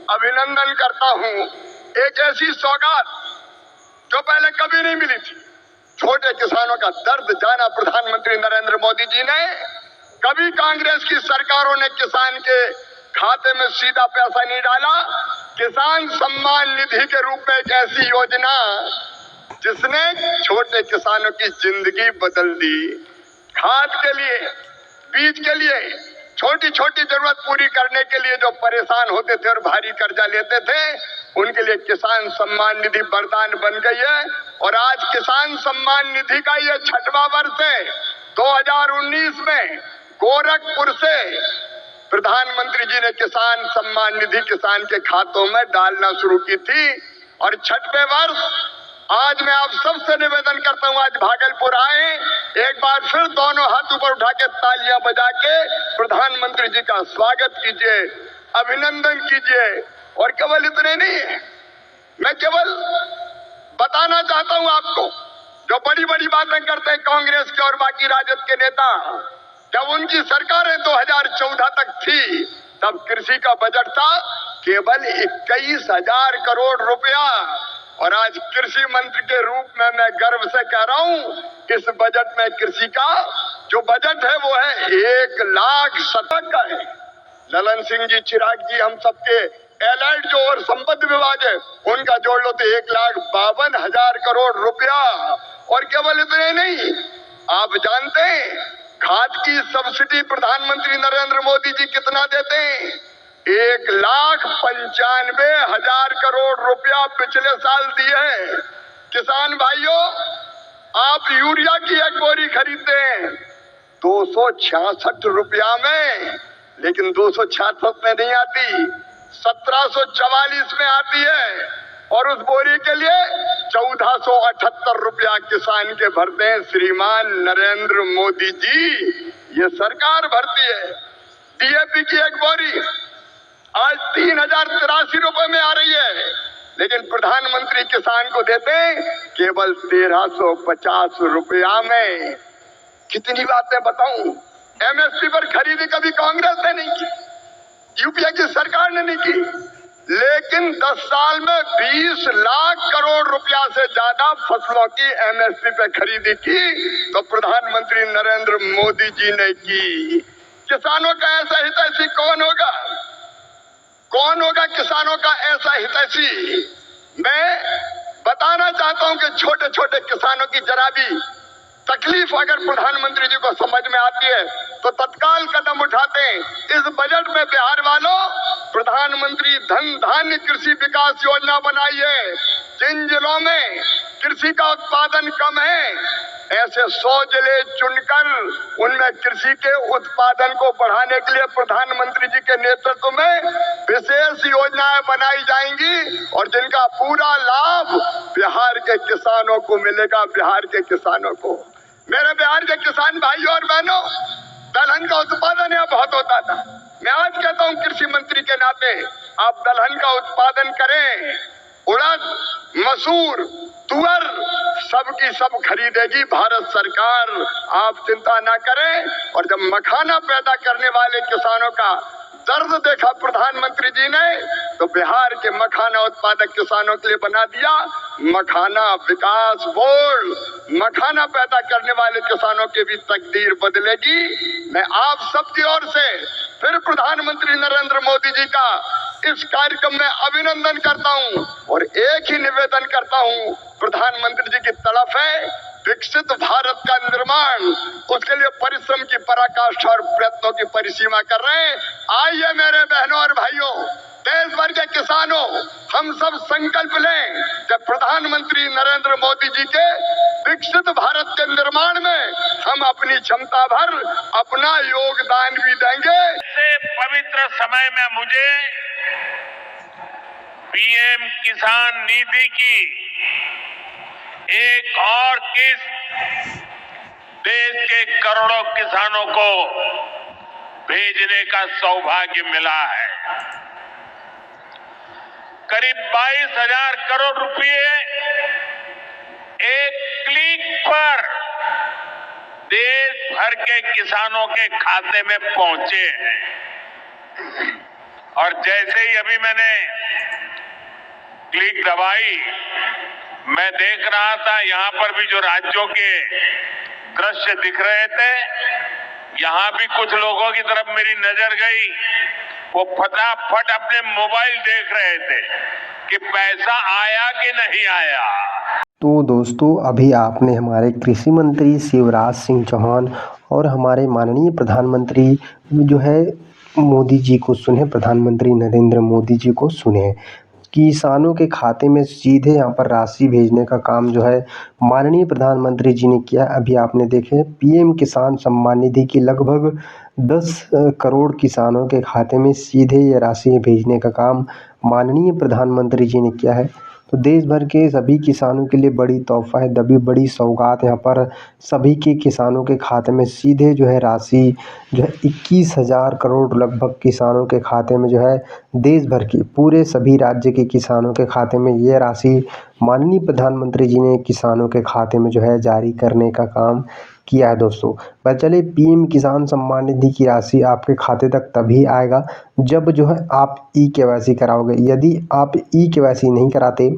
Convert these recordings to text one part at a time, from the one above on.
अभिनंदन करता हूं। एक ऐसी सौगात जो पहले कभी नहीं मिली थी। छोटे किसानों का दर्द जाना प्रधानमंत्री नरेंद्र मोदी जी ने। कभी कांग्रेस की सरकारों ने किसान के खाते में सीधा पैसा नहीं डाला। किसान सम्मान निधि के रूप में एक ऐसी योजना जिसने छोटे किसानों की जिंदगी बदल दी। खाद के लिए, बीज के लिए, छोटी छोटी जरूरत पूरी करने के लिए जो परेशान होते थे और भारी कर्जा लेते थे, उनके लिए किसान सम्मान निधि वरदान बन गई है। और आज किसान सम्मान निधि का ये 6वां वर्ष है। 2019 में गोरखपुर से प्रधानमंत्री जी ने किसान सम्मान निधि किसान के खातों में डालना शुरू की थी। और 6वें वर्ष आज मैं आप सबसे निवेदन करता हूं, आज भागलपुर आए, एक बार फिर दोनों हाथ ऊपर उठा के तालियां बजा के प्रधानमंत्री जी का स्वागत कीजिए, अभिनंदन कीजिए। और केवल इतने नहीं है, मैं केवल बताना चाहता हूं आपको, जो बड़ी बड़ी बातें करते हैं कांग्रेस के और बाकी राजद के नेता, जब उनकी सरकारें 2014 तक थी, तब कृषि का बजट था केवल 21,000 करोड़ रुपया। और आज कृषि मंत्री के रूप में मैं गर्व से कह रहा हूं, इस बजट में कृषि का जो बजट है वो है 1,00,000 का है। ललन सिंह जी, चिराग जी, हम सबके एलाइड जो और संपत्ति विभाग है उनका जोड़ लो तो 1,52,000 करोड़ रुपया। और केवल इतने नहीं, आप जानते हैं खाद की सब्सिडी प्रधानमंत्री नरेंद्र मोदी जी कितना देते हैं? 1,95,000 करोड़ रुपया पिछले साल दिए हैं। किसान भाइयों, आप यूरिया की एक बोरी खरीदते हैं 266 रुपया में, लेकिन 266 में नहीं आती, 1744 में आती है। और उस बोरी के लिए 1478 रुपया किसान के भरते हैं श्रीमान नरेंद्र मोदी जी, ये सरकार भरती है। डीएपी की एक बोरी आज 3,083 रुपए में आ रही है, लेकिन प्रधानमंत्री किसान को देते हैं केवल 1,350 रुपया में। कितनी बातें बताऊं, एमएसपी पर खरीदी कभी कांग्रेस ने नहीं की, यूपीए की सरकार ने नहीं की, लेकिन 10 साल में 20 लाख करोड़ रुपया से ज्यादा फसलों की एमएसपी पे खरीदी की तो प्रधानमंत्री नरेंद्र मोदी जी ने की। किसानों का ऐसा हितैषी कौन होगा? कौन होगा किसानों का ऐसा हितैषी? मैं बताना चाहता हूं कि छोटे छोटे किसानों की जरा भी तकलीफ अगर प्रधानमंत्री जी को समझ में आती है तो तत्काल कदम उठाते हैं। इस बजट में बिहार वालों प्रधानमंत्री धन धान्य कृषि विकास योजना बनाई है। जिन जिलों में कृषि का उत्पादन कम है, ऐसे 100 जिले चुनकर उनमें कृषि के उत्पादन को बढ़ाने के लिए प्रधानमंत्री जी के नेतृत्व में विशेष योजनाएं बनाई जाएंगी और जिनका पूरा लाभ बिहार के किसानों को मिलेगा। बिहार के किसानों को, मेरे बिहार के किसान भाइयों और बहनों, दलहन का उत्पादन यहाँ बहुत होता था। मैं आज कहता हूँ कृषि मंत्री के नाते, आप दलहन का उत्पादन करें। उड़द, मसूर, तुअर सबकी सब खरीदेगी भारत सरकार, आप चिंता ना करें। और जब मखाना पैदा करने वाले किसानों का दर्द देखा प्रधानमंत्री जी ने, तो बिहार के मखाना उत्पादक किसानों के लिए बना दिया मखाना विकास बोर्ड। मखाना पैदा करने वाले किसानों की भी तकदीर बदलेगी। मैं आप सबकी ओर से फिर प्रधानमंत्री नरेंद्र मोदी जी का इस कार्यक्रम में अभिनंदन करता हूं और एक ही निवेदन करता हूं, प्रधानमंत्री जी की तड़प है विकसित भारत का निर्माण, उसके लिए परिश्रम की पराकाष्ठा और प्रयत्नों की परिसीमा कर रहे हैं। आइए मेरे बहनों और भाइयों, देश भर के किसानों, हम सब संकल्प लें कि प्रधानमंत्री नरेंद्र मोदी जी के विकसित भारत के निर्माण में हम अपनी क्षमता भर अपना योगदान भी देंगे। इस पवित्र समय में मुझे पीएम किसान निधि की एक और किस्त देश के करोड़ों किसानों को भेजने का सौभाग्य मिला है। करीब 22,000 करोड़ रुपए एक क्लिक पर देश भर के किसानों के खाते में पहुंचे हैं। और जैसे ही अभी मैंने क्लिक दबाई, मैं देख रहा था यहां पर भी जो राज्यों के दृश्य दिख रहे थे, यहां भी कुछ लोगों की तरफ मेरी नजर गई। वो फटाफट अपने मोबाइल देख रहे थे कि पैसा आया कि नहीं आया। तो दोस्तों, अभी आपने हमारे कृषि मंत्री शिवराज सिंह चौहान और हमारे माननीय प्रधानमंत्री जो है मोदी जी को सुने, प्रधानमंत्री नरेंद्र मोदी जी को सुने। किसानों के खाते में सीधे यहाँ पर राशि भेजने का काम जो है माननीय प्रधानमंत्री जी ने किया। अभी आपने देखे पीएम किसान सम्मान निधि की लगभग 10 करोड़ किसानों के खाते में सीधे ये राशि भेजने का काम माननीय प्रधानमंत्री जी ने किया है। तो देश भर के सभी किसानों के लिए बड़ी तोहफा है, दबी बड़ी सौगात यहाँ पर सभी के किसानों के खाते में सीधे जो है राशि जो है 21,000 करोड़ लगभग किसानों के खाते में जो है देश भर के पूरे सभी राज्य के किसानों के खाते में ये राशि माननीय प्रधानमंत्री जी ने किसानों के खाते में जो है जारी करने का काम किया है दोस्तों। पर चले पीएम किसान सम्मान निधि की राशि आपके खाते तक तभी आएगा जब जो है आप ई-केवाईसी कराओगे। यदि आप ई-केवाईसी नहीं कराते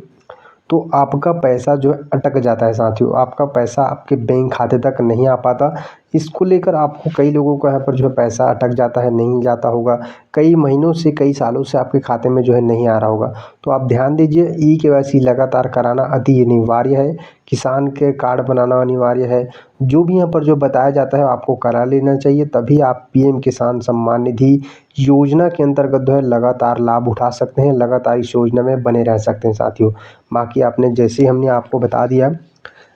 तो आपका पैसा जो है अटक जाता है साथियों, आपका पैसा आपके बैंक खाते तक नहीं आ पाता। इसको लेकर आपको कई लोगों को यहाँ पर जो है पैसा अटक जाता है, नहीं जाता होगा, कई महीनों से कई सालों से आपके खाते में जो है नहीं आ रहा होगा। तो आप ध्यान दीजिए, ई-केवाईसी लगातार कराना अति अनिवार्य है, किसान के कार्ड बनाना अनिवार्य है। जो भी यहाँ पर जो बताया जाता है आपको करा लेना चाहिए, तभी आप पीएम किसान सम्मान निधि योजना के अंतर्गत जो है लगातार लाभ उठा सकते हैं, लगातार इस योजना में बने रह सकते हैं साथियों। बाकी आपने जैसे ही हमने आपको बता दिया,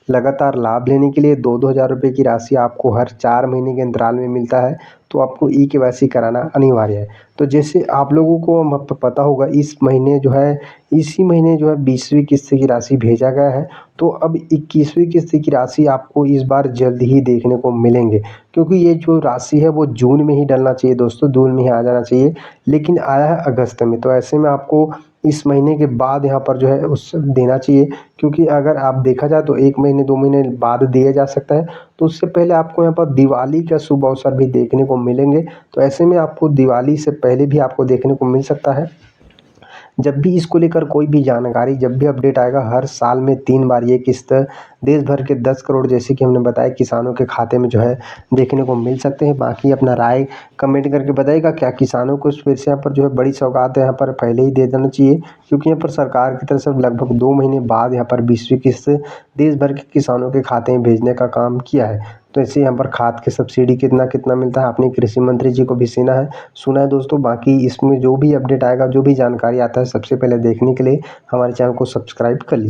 लगातार लाभ लेने के लिए 2-2 हज़ार रुपये की राशि आपको हर 4 महीने के अंतराल में मिलता है, तो आपको ई-केवाईसी कराना अनिवार्य है। तो जैसे आप लोगों को पता होगा इसी महीने जो है 20वीं किस्त की राशि भेजा गया है, तो अब 21वीं किस्त की राशि आपको इस बार जल्द ही देखने को मिलेंगे, क्योंकि ये जो राशि है वो जून में ही डलना चाहिए दोस्तों, जून में ही आ जाना चाहिए, लेकिन आया है अगस्त में। तो ऐसे में आपको इस महीने के बाद यहाँ पर जो है उस देना चाहिए, क्योंकि अगर आप देखा जाए तो 1 महीने 2 महीने बाद दिया जा सकता है। तो उससे पहले आपको यहाँ पर दिवाली का शुभ अवसर भी देखने को मिलेंगे, तो ऐसे में आपको दिवाली से पहले भी आपको देखने को मिल सकता है। जब भी इसको लेकर कोई भी जानकारी, जब भी अपडेट आएगा, हर साल में 3 बार ये किस्त देश भर के 10 करोड़ जैसे कि हमने बताया किसानों के खाते में जो है देखने को मिल सकते हैं। बाकी अपना राय कमेंट करके बताइएगा, क्या किसानों को फिर से यहाँ पर जो है बड़ी सौगात है यहाँ पर पहले ही दे देना चाहिए, क्योंकि यहाँ पर सरकार की तरफ से लगभग 2 महीने बाद यहाँ पर 20वीं किस्त देश भर के किसानों के खाते में भेजने का काम किया है। तो ऐसे यहाँ पर खाद की सब्सिडी कितना मिलता है, अपने कृषि मंत्री जी को भी सुना है दोस्तों। बाकी इसमें जो भी अपडेट आएगा, जो भी जानकारी आता है, सबसे पहले देखने के लिए हमारे चैनल को सब्सक्राइब कर लीजिए।